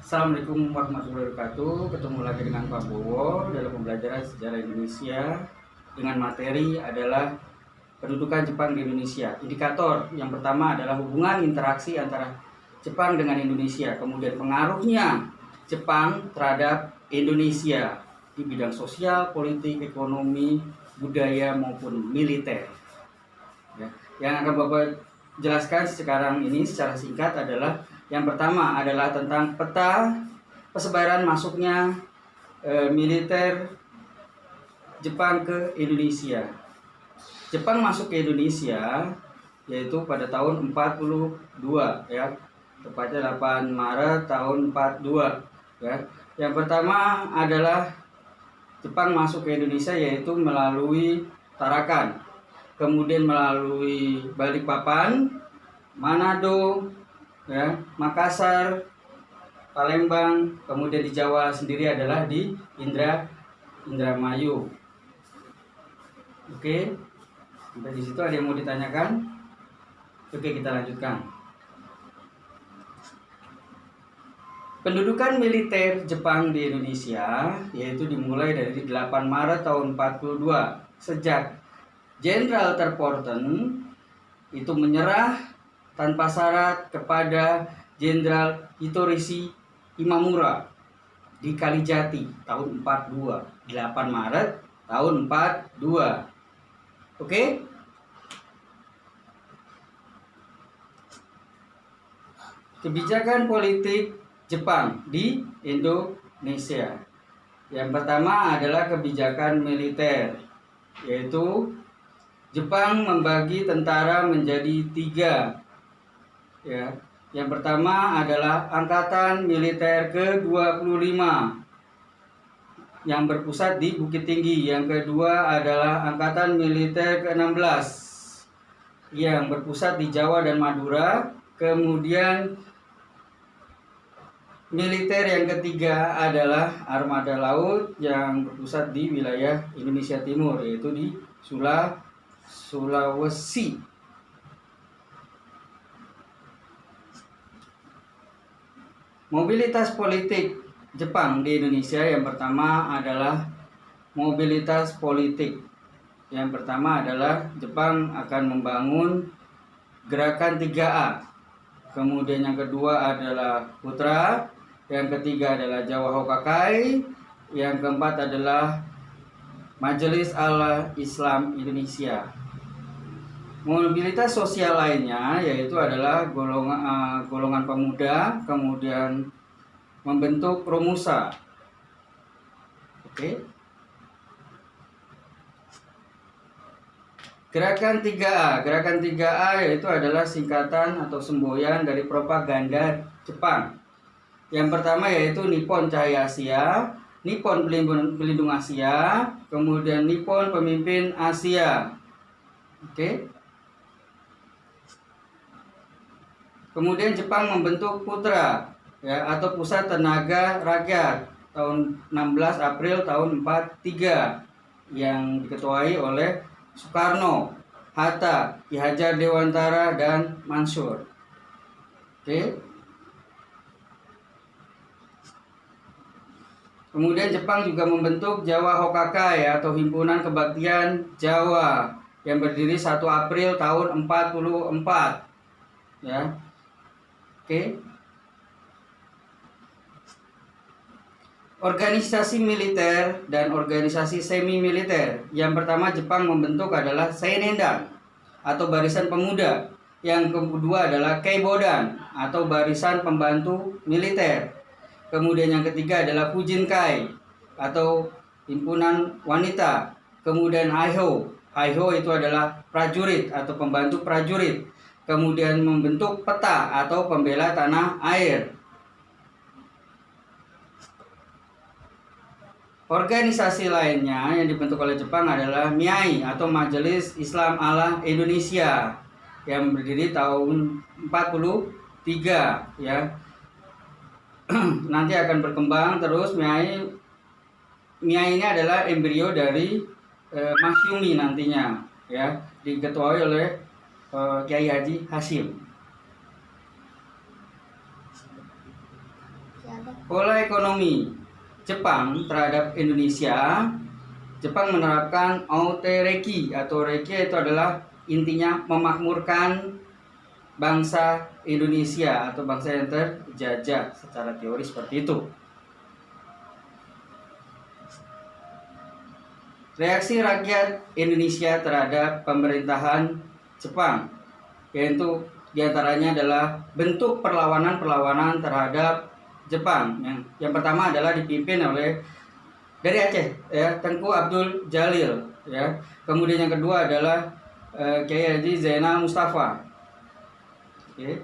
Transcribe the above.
Assalamualaikum warahmatullahi wabarakatuh. Ketemu lagi dengan Pak Bowo dalam pembelajaran sejarah Indonesia dengan materi adalah pendudukan Jepang di Indonesia. Indikator yang pertama adalah hubungan interaksi antara Jepang dengan Indonesia, kemudian pengaruhnya Jepang terhadap Indonesia di bidang sosial, politik, ekonomi, budaya maupun militer. Ya. Yang akan Bapak jelaskan sekarang ini secara singkat adalah yang pertama adalah tentang peta persebaran masuknya militer Jepang ke Indonesia. Jepang masuk ke Indonesia yaitu pada tahun 42 ya, tepatnya 8 Maret tahun 42 ya. Yang pertama adalah Jepang masuk ke Indonesia yaitu melalui Tarakan, kemudian melalui Balikpapan, Manado, ya, Makassar, Palembang, kemudian di Jawa sendiri adalah di Indramayu. Oke, sampai di situ ada yang mau ditanyakan? Oke, kita lanjutkan. Pendudukan militer Jepang di Indonesia yaitu dimulai dari 8 Maret tahun 42 sejak Jenderal Terporten itu menyerah tanpa syarat kepada Jenderal Hitorishi Imamura di Kalijati tahun 42, 8 Maret tahun 42. Oke? Kebijakan politik Jepang di Indonesia. Yang pertama adalah kebijakan militer, yaitu Jepang membagi tentara menjadi 3. Ya, yang pertama adalah Angkatan Militer ke-25 yang berpusat di Bukit Tinggi. Yang kedua adalah Angkatan Militer ke-16 yang berpusat di Jawa dan Madura. Kemudian militer yang ketiga adalah Armada Laut yang berpusat di wilayah Indonesia Timur, yaitu di Sulawesi. Mobilitas politik Jepang di Indonesia yang pertama adalah mobilitas politik. Yang pertama adalah Jepang akan membangun gerakan 3A. Kemudian yang kedua adalah Putra, yang ketiga adalah Jawa Hokakai, yang keempat adalah Majelis Al-Islam Indonesia. Mobilitas sosial lainnya yaitu adalah golongan pemuda, kemudian membentuk Romusa. Oke. Gerakan 3A. Gerakan 3A yaitu adalah singkatan atau semboyan dari propaganda Jepang. Yang pertama yaitu Nippon Cahaya Asia, Nippon Pelindung Asia, kemudian Nippon Pemimpin Asia. Oke. Kemudian Jepang membentuk Putra ya, atau Pusat Tenaga Rakyat tahun 16 April tahun 43 yang diketuai oleh Soekarno, Hatta, Ki Hajar Dewantara dan Mansur. Oke. Kemudian Jepang juga membentuk Jawa Hokakai atau Himpunan Kebaktian Jawa yang berdiri 1 April tahun 44 ya. Oke. Organisasi militer dan organisasi semi militer. Yang pertama Jepang membentuk adalah Seinendan atau Barisan Pemuda. Yang kedua adalah Keibodan atau Barisan Pembantu Militer. Kemudian yang ketiga adalah Fujinkai atau Himpunan Wanita. Kemudian Haiho. Haiho itu adalah prajurit atau pembantu prajurit. Kemudian membentuk Peta atau Pembela Tanah Air. Organisasi lainnya yang dibentuk oleh Jepang adalah MIAI atau Majelis Islam Allah Indonesia yang berdiri tahun 43 ya. Nanti akan berkembang terus. MIAI ini adalah embrio dari Masyumi nantinya ya, diketuai oleh Kiai Haji Hashim. Pola ekonomi Jepang terhadap Indonesia. Jepang menerapkan autareki atau reki, itu adalah intinya memakmurkan bangsa Indonesia atau bangsa yang terjajah, secara teori seperti itu. Reaksi rakyat Indonesia terhadap pemerintahan Jepang, yaitu diantaranya adalah bentuk perlawanan terhadap Jepang. Yang pertama adalah dipimpin oleh dari Aceh, ya, Tengku Abdul Jalil, ya. Kemudian yang kedua adalah Kiai Haji Zainal Mustafa. Oke.